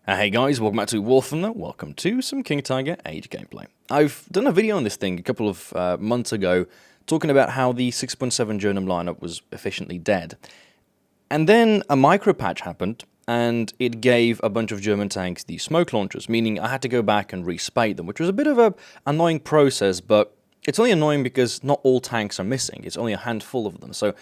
Hey guys, welcome back to War Thunder. Welcome to some King Tiger Age gameplay. I've done a video on this thing a couple of months ago, talking about how the 6.7 Journum lineup was efficiently dead. And then a micro patch happened, and it gave a bunch of German tanks these smoke launchers, meaning I had to go back and respate them, which was a bit of an annoying process, but it's only annoying because not all tanks are missing. It's only a handful of them, so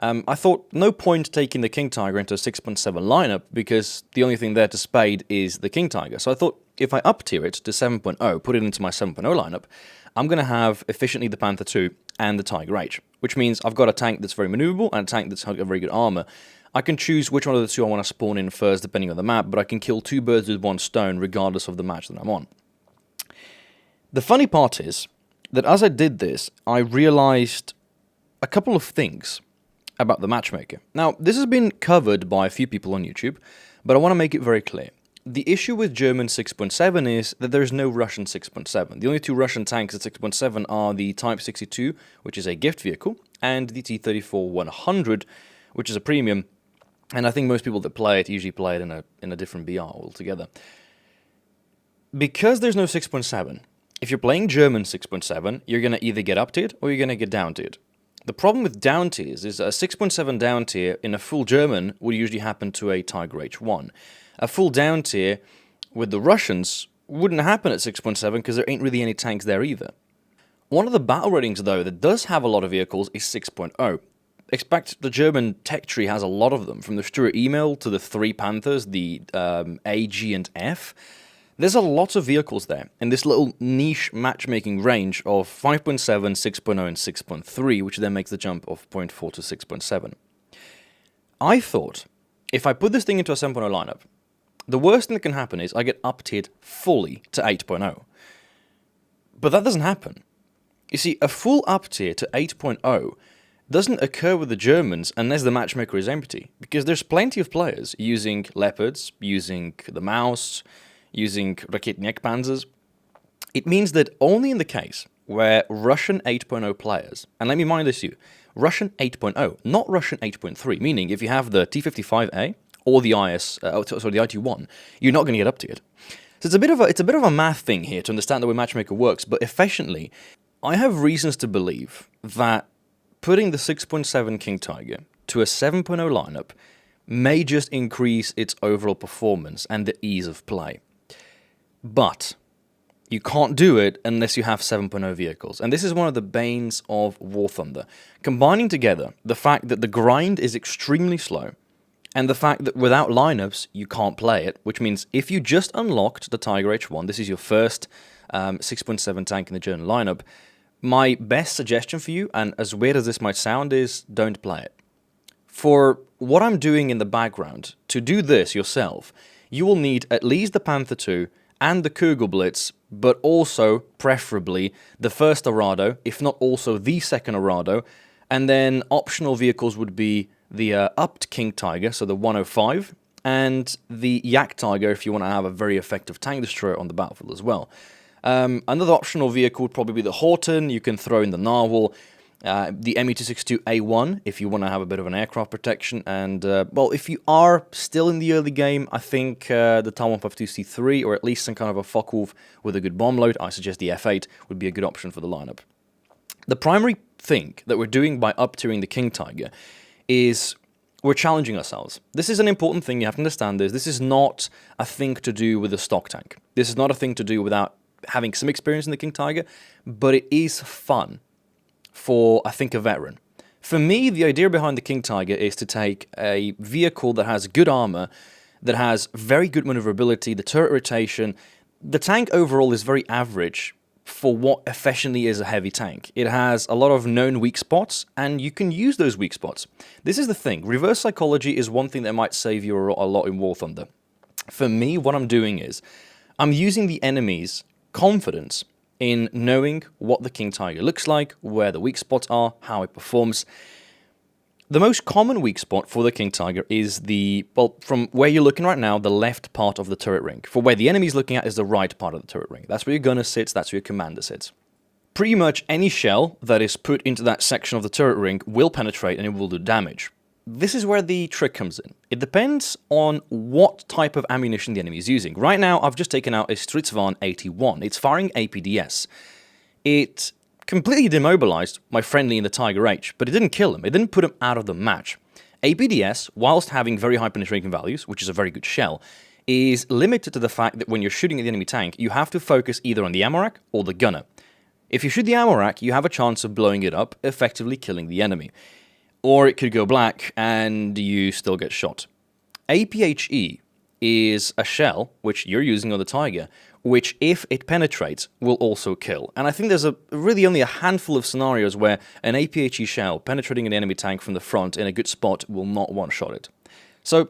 I thought no point taking the King Tiger into a 6.7 lineup because the only thing there to spade is the King Tiger. So I thought if I up tier it to 7.0, put it into my 7.0 lineup, I'm going to have efficiently the Panther 2 and the Tiger H, which means I've got a tank that's very maneuverable and a tank that's got very good armor. I can choose which one of the two I want to spawn in first depending on the map, but I can kill two birds with one stone regardless of the match that I'm on. The funny part is that as I did this, I realized a couple of things about the matchmaker. Now, this has been covered by a few people on YouTube, but I want to make it very clear. The issue with German 6.7 is that there is no Russian 6.7. The only two Russian tanks at 6.7 are the Type 62, which is a gift vehicle, and the T-34-100, which is a premium, and I think most people that play it usually play it in a different BR altogether. Because there's no 6.7, if you're playing German 6.7, you're going to either get up tiered or you're going to get down tiered. The problem with down tiers is a 6.7 down tier in a full German would usually happen to a Tiger H1. A full down tier with the Russians wouldn't happen at 6.7 because there ain't really any tanks there either. One of the battle ratings, though, that does have a lot of vehicles is 6.0. Expect the German tech tree has a lot of them, from the Stuart Email to the three Panthers, the A, G, and F. There's a lot of vehicles there, in this little niche matchmaking range of 5.7, 6.0, and 6.3, which then makes the jump of 0.4 to 6.7. I thought, if I put this thing into a 7.0 lineup, the worst thing that can happen is I get up-tiered fully to 8.0. But that doesn't happen. You see, a full up-tier to 8.0 doesn't occur with the Germans unless the matchmaker is empty, because there's plenty of players using Leopards, using the Mouse, using Raketniek-Panzers. It means that only in the case where Russian 8.0 players, and let me mind this you, Russian 8.0, not Russian 8.3, meaning if you have the T-55A or the the IT-1, you're not going to get up to it. So it's a bit of a math thing here to understand the way Matchmaker works, but efficiently, I have reasons to believe that putting the 6.7 King Tiger to a 7.0 lineup may just increase its overall performance and the ease of play. But you can't do it unless you have 7.0 vehicles. And this is one of the banes of War Thunder. Combining together the fact that the grind is extremely slow and the fact that without lineups you can't play it, which means if you just unlocked the Tiger H1, this is your first 6.7 tank in the German lineup, my best suggestion for you, and as weird as this might sound, is don't play it. For what I'm doing in the background, to do this yourself, you will need at least the Panther 2 and the Kugelblitz, but also, preferably, the first Arado, if not also the second Arado, and then optional vehicles would be the upped King Tiger, so the 105, and the Yak Tiger if you want to have a very effective tank destroyer on the battlefield as well. Another optional vehicle would probably be the Horton. You can throw in the Narwhal, the Me-262A1 if you want to have a bit of an aircraft protection, and well, if you are still in the early game, I think the Tal-152C3 or at least some kind of a Focke-Wulf with a good bomb load, I suggest the F8 would be a good option for the lineup. The primary thing that we're doing by up-tiering the King Tiger is we're challenging ourselves. This is an important thing, you have to understand this. This is not a thing to do with a stock tank. This is not a thing to do without having some experience in the King Tiger, but it is fun for, I think, a veteran. For me, the idea behind the King Tiger is to take a vehicle that has good armor, that has very good maneuverability, the turret rotation. The tank overall is very average for what efficiently is a heavy tank. It has a lot of known weak spots, and you can use those weak spots. This is the thing. Reverse psychology is one thing that might save you a lot in War Thunder. For me, what I'm doing is I'm using the enemy's confidence in knowing what the King Tiger looks like, where the weak spots are, how it performs. The most common weak spot for the King Tiger is the, well, from where you're looking right now, the left part of the turret ring. For where the enemy's looking at is the right part of the turret ring. That's where your gunner sits, that's where your commander sits. Pretty much any shell that is put into that section of the turret ring will penetrate and it will do damage. this is where the trick comes in. It depends on what type of ammunition the enemy is using. Right now, I've just taken out a Stridsvarn 81. It's firing APDS. It completely demobilized my friendly in the Tiger H, but it didn't kill him. It didn't put him out of the match. APDS, whilst having very high penetration values, which is a very good shell, is limited to the fact that when you're shooting at the enemy tank, you have to focus either on the ammo rack or the gunner. If you shoot the ammo rack, you have a chance of blowing it up, effectively killing the enemy. Or it could go black and you still get shot. APHE is a shell, which you're using on the Tiger, which if it penetrates, will also kill. And I think there's really only a handful of scenarios where an APHE shell penetrating an enemy tank from the front in a good spot will not one-shot it. So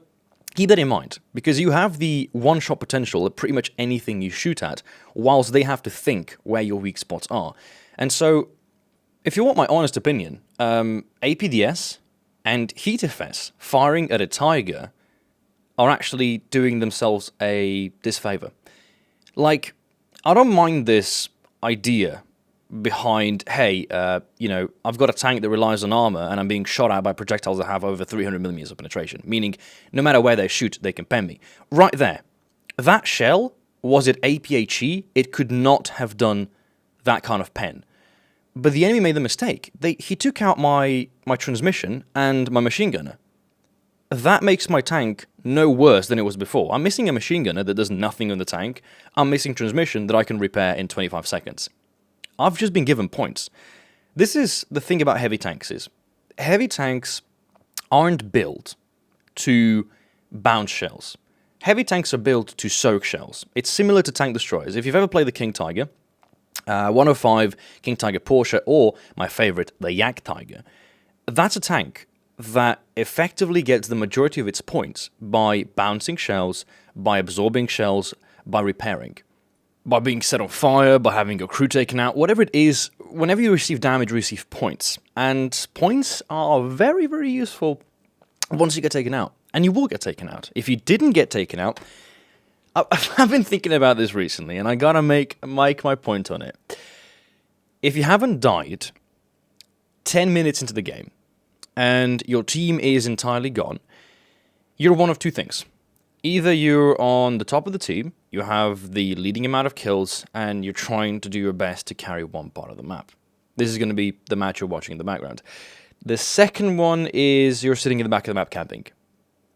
keep that in mind, because you have the one-shot potential at pretty much anything you shoot at, whilst they have to think where your weak spots are. And so, if you want my honest opinion, APDS and HeatFS firing at a Tiger are actually doing themselves a disfavor. Like, I don't mind this idea behind, hey, I've got a tank that relies on armor and I'm being shot at by projectiles that have over 300 millimeters of penetration, meaning no matter where they shoot, they can pen me. Right there. That shell, was it APHE? It could not have done that kind of pen. But the enemy made the mistake. He took out my transmission and my machine gunner. That makes my tank no worse than it was before. I'm missing a machine gunner that does nothing on the tank. I'm missing transmission that I can repair in 25 seconds. I've just been given points. This is the thing about heavy tanks is, heavy tanks aren't built to bounce shells. Heavy tanks are built to soak shells. It's similar to tank destroyers. If you've ever played the King Tiger, 105 King Tiger Porsche, or my favorite, the Yak Tiger, that's a tank that effectively gets the majority of its points by bouncing shells, by absorbing shells, by repairing, by being set on fire, by having your crew taken out, whatever it is. Whenever you receive damage, you receive points. And points are very, very useful once you get taken out. And you will get taken out. If you didn't get taken out, I've been thinking about this recently, and I gotta make my point on it. If you haven't died 10 minutes into the game, and your team is entirely gone, you're one of two things. Either you're on the top of the team, you have the leading amount of kills, and you're trying to do your best to carry one part of the map. This is going to be the match you're watching in the background. The second one is you're sitting in the back of the map camping.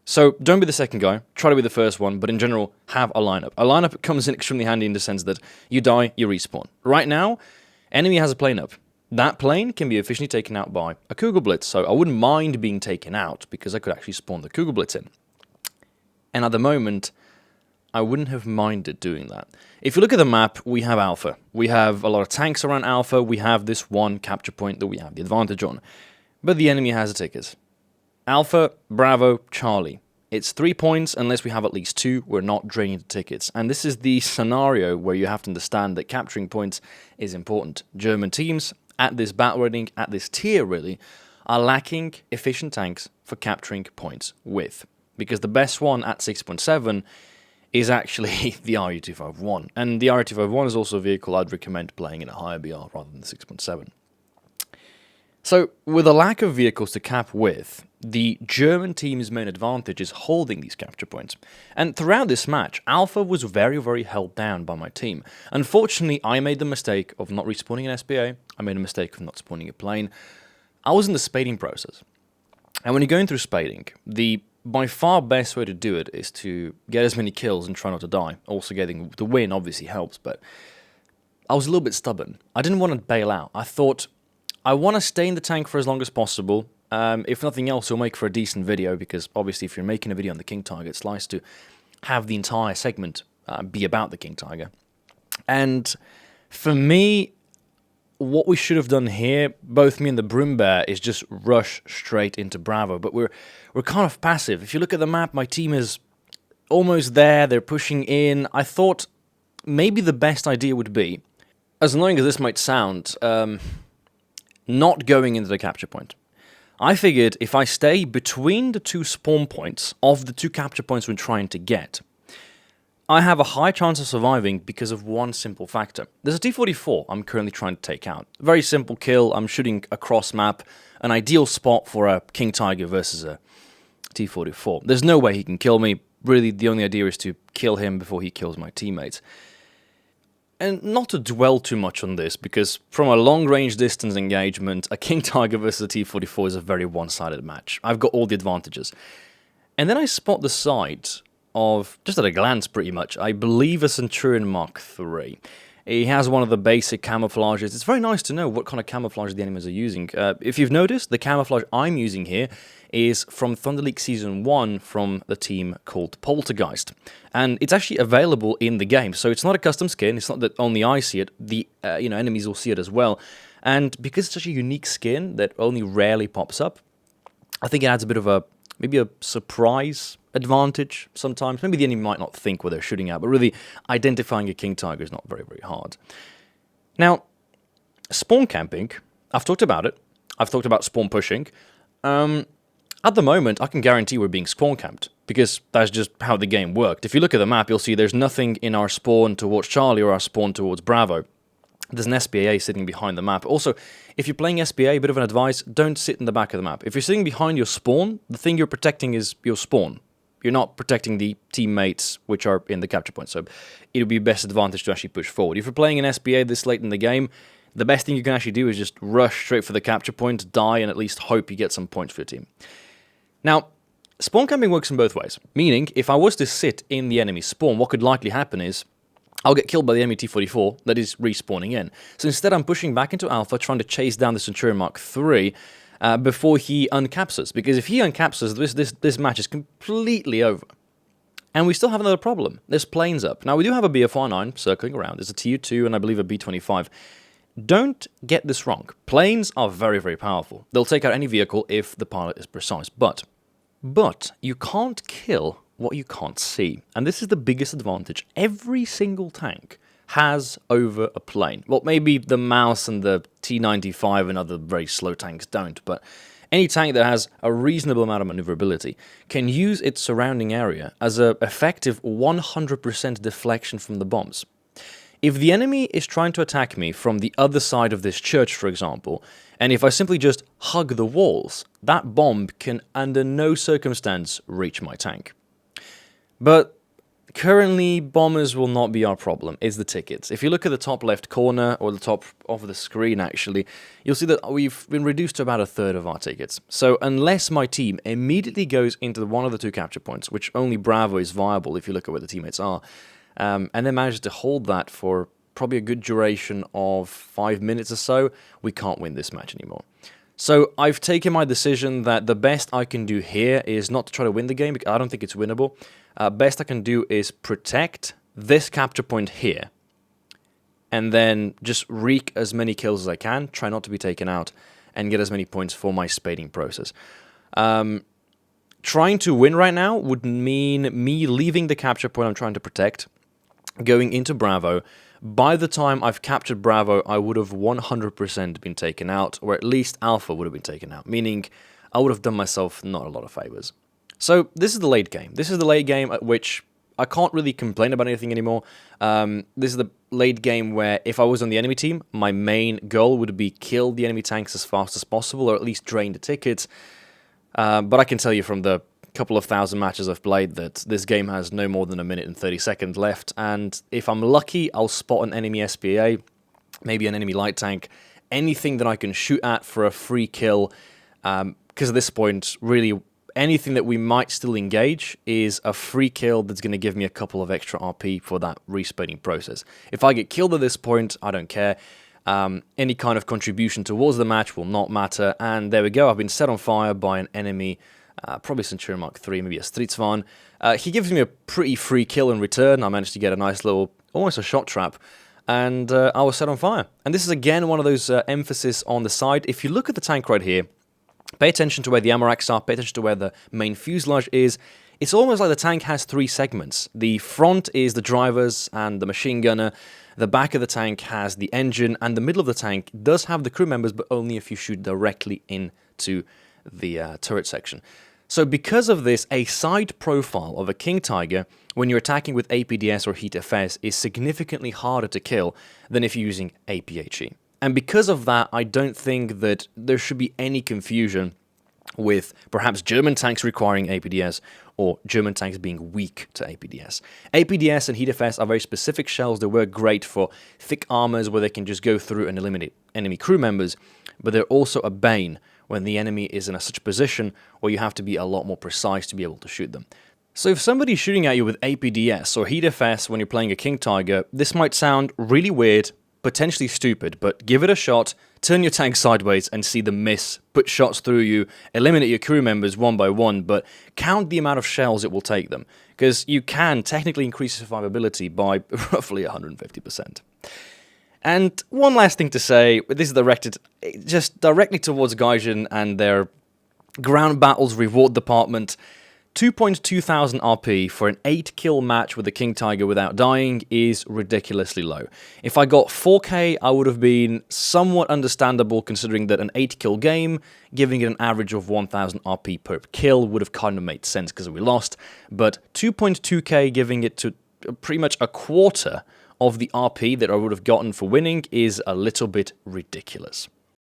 So don't be the second guy, try to be the first one, but in general, have a lineup. A lineup comes in extremely handy in the sense that you die, you respawn. Right now, enemy has a plane up. That plane can be efficiently taken out by a Kugel Blitz, so I wouldn't mind being taken out because I could actually spawn the Kugel Blitz in. And at the moment, I wouldn't have minded doing that. If you look at the map, we have Alpha. We have a lot of tanks around Alpha. We have this one capture point that we have the advantage on. But the enemy has a tickers. Alpha, Bravo, Charlie. It's 3 points unless we have at least 2. We're not draining the tickets. And this is the scenario where you have to understand that capturing points is important. German teams at this battle rating, at this tier really, are lacking efficient tanks for capturing points with. Because the best one at 6.7 is actually the RU-251. And the RU-251 is also a vehicle I'd recommend playing in a higher BR rather than the 6.7. So, with a lack of vehicles to cap with, the German team's main advantage is holding these capture points. And throughout this match, Alpha was very, very held down by my team. Unfortunately, I made the mistake of not respawning an SPA. I made a mistake of not spawning a plane. I was in the spading process. And when you're going through spading, the by far best way to do it is to get as many kills and try not to die. Also getting the win obviously helps, but I was a little bit stubborn. I didn't want to bail out. I thought, I want to stay in the tank for as long as possible. If nothing else, it'll make for a decent video, because obviously if you're making a video on the King Tiger, it's nice to have the entire segment be about the King Tiger. And for me, what we should have done here, both me and the Broom Bear, is just rush straight into Bravo. But we're kind of passive. If you look at the map, my team is almost there. They're pushing in. I thought maybe the best idea would be, as annoying as this might sound, not going into the capture point. I figured if I stay between the two spawn points of the two capture points we're trying to get, I have a high chance of surviving because of one simple factor. There's a T-44 I'm currently trying to take out. Very simple kill. I'm shooting across map an ideal spot for a King Tiger versus a T-44. There's no way he can kill me. Really, the only idea is to kill him before he kills my teammates. And not to dwell too much on this, because from a long-range distance engagement, a King Tiger versus a T-44 is a very one-sided match. I've got all the advantages. And then I spot the sight of, just at a glance pretty much, I believe a Centurion Mark III. He has one of the basic camouflages. It's very nice to know what kind of camouflage the enemies are using. If you've noticed, the camouflage I'm using here is from Thunder League Season 1 from the team called Poltergeist. And it's actually available in the game, so it's not a custom skin. It's not that only I see it. The enemies will see it as well. And because it's such a unique skin that only rarely pops up, I think it adds a bit of maybe a surprise advantage sometimes. Maybe the enemy might not think what they're shooting at, but really identifying a King Tiger is not very, very hard. Now, spawn camping, I've talked about it. I've talked about spawn pushing. At the moment, I can guarantee we're being spawn camped, because that's just how the game worked. If you look at the map, you'll see there's nothing in our spawn towards Charlie or our spawn towards Bravo. There's an SPA sitting behind the map. Also, if you're playing SPA, a bit of an advice, don't sit in the back of the map. If you're sitting behind your spawn, the thing you're protecting is your spawn. You're not protecting the teammates which are in the capture point, so it would be best advantage to actually push forward. If you're playing an SPA this late in the game, the best thing you can actually do is just rush straight for the capture point, die, and at least hope you get some points for your team. Now, spawn camping works in both ways, meaning if I was to sit in the enemy spawn, what could likely happen is I'll get killed by the enemy T-44 that is respawning in. So instead I'm pushing back into Alpha, trying to chase down the Centurion Mark III before he uncaps us. Because if he uncaps us, this match is completely over. And we still have another problem. There's planes up. Now we do have a BF-19 circling around. There's a Tu-2 and I believe a B-25. Don't get this wrong. Planes are very, very powerful. They'll take out any vehicle if the pilot is precise. But you can't kill what you can't see. And this is the biggest advantage every single tank has over a plane. Well, maybe the Mouse and the T-95 and other very slow tanks don't, but any tank that has a reasonable amount of maneuverability can use its surrounding area as an effective 100% deflection from the bombs. If the enemy is trying to attack me from the other side of this church, for example, and if I simply just hug the walls, that bomb can under no circumstance reach my tank. But currently, bombers will not be our problem, it's the tickets. If you look at the top left corner, or the top of the screen actually, you'll see that we've been reduced to about a third of our tickets. So unless my team immediately goes into one of the two capture points, which only Bravo is viable if you look at where the teammates are, and then manages to hold that for probably a good duration of 5 minutes or so, we can't win this match anymore. So I've taken my decision that the best I can do here is not to try to win the game, because I don't think it's winnable. Best I can do is protect this capture point here, and then just wreak as many kills as I can, try not to be taken out, and get as many points for my spading process. Trying to win right now would mean me leaving the capture point I'm trying to protect, going into Bravo. By the time I've captured Bravo, I would have 100% been taken out, or at least Alpha would have been taken out, meaning I would have done myself not a lot of favors. So this is the late game. This is the late game at which I can't really complain about anything anymore. This is the late game where if I was on the enemy team, my main goal would be kill the enemy tanks as fast as possible, or at least drain the tickets. But I can tell you from the couple of thousand matches I've played that this game has no more than 1 minute and 30 seconds left, and if I'm lucky, I'll spot an enemy SPA, maybe an enemy light tank, anything that I can shoot at for a free kill, because at this point, really, anything that we might still engage is a free kill that's going to give me a couple of extra RP for that respaning process. If I get killed at this point, I don't care. Any kind of contribution towards the match will not matter, and there we go, I've been set on fire by an enemy, probably Centurion Mark III, maybe a Stridsvagn. He gives me a pretty free kill in return. I managed to get a nice little, almost a shot trap, and I was set on fire. And this is again one of those emphasis on the side. If you look at the tank right here, pay attention to where the ammo racks are, pay attention to where the main fuselage is. It's almost like the tank has 3 segments. The front is the drivers and the machine gunner, the back of the tank has the engine, and the middle of the tank does have the crew members, but only if you shoot directly into the turret section. So because of this, a side profile of a King Tiger, when you're attacking with APDS or Heat FS, is significantly harder to kill than if you're using APHE. And because of that, I don't think that there should be any confusion with perhaps German tanks requiring APDS or German tanks being weak to APDS. APDS and HEATFS are very specific shells that work great for thick armors where they can just go through and eliminate enemy crew members, but they're also a bane when the enemy is in such a position where you have to be a lot more precise to be able to shoot them. So if somebody's shooting at you with APDS or HEATFS when you're playing a King Tiger, this might sound really weird, potentially stupid, but give it a shot, turn your tank sideways and see them miss, put shots through you, eliminate your crew members one by one, but count the amount of shells it will take them, because you can technically increase survivability by roughly 150%. And one last thing to say, this is directed just directly towards Gaijin and their ground battles reward department. 2.2 thousand RP for an 8-kill match with the King Tiger without dying is ridiculously low. If I got 4k, I would have been somewhat understandable considering that an 8-kill game, giving it an average of 1000 RP per kill would have kind of made sense because we lost, but 2.2k giving it to pretty much a quarter of the RP that I would have gotten for winning is a little bit ridiculous.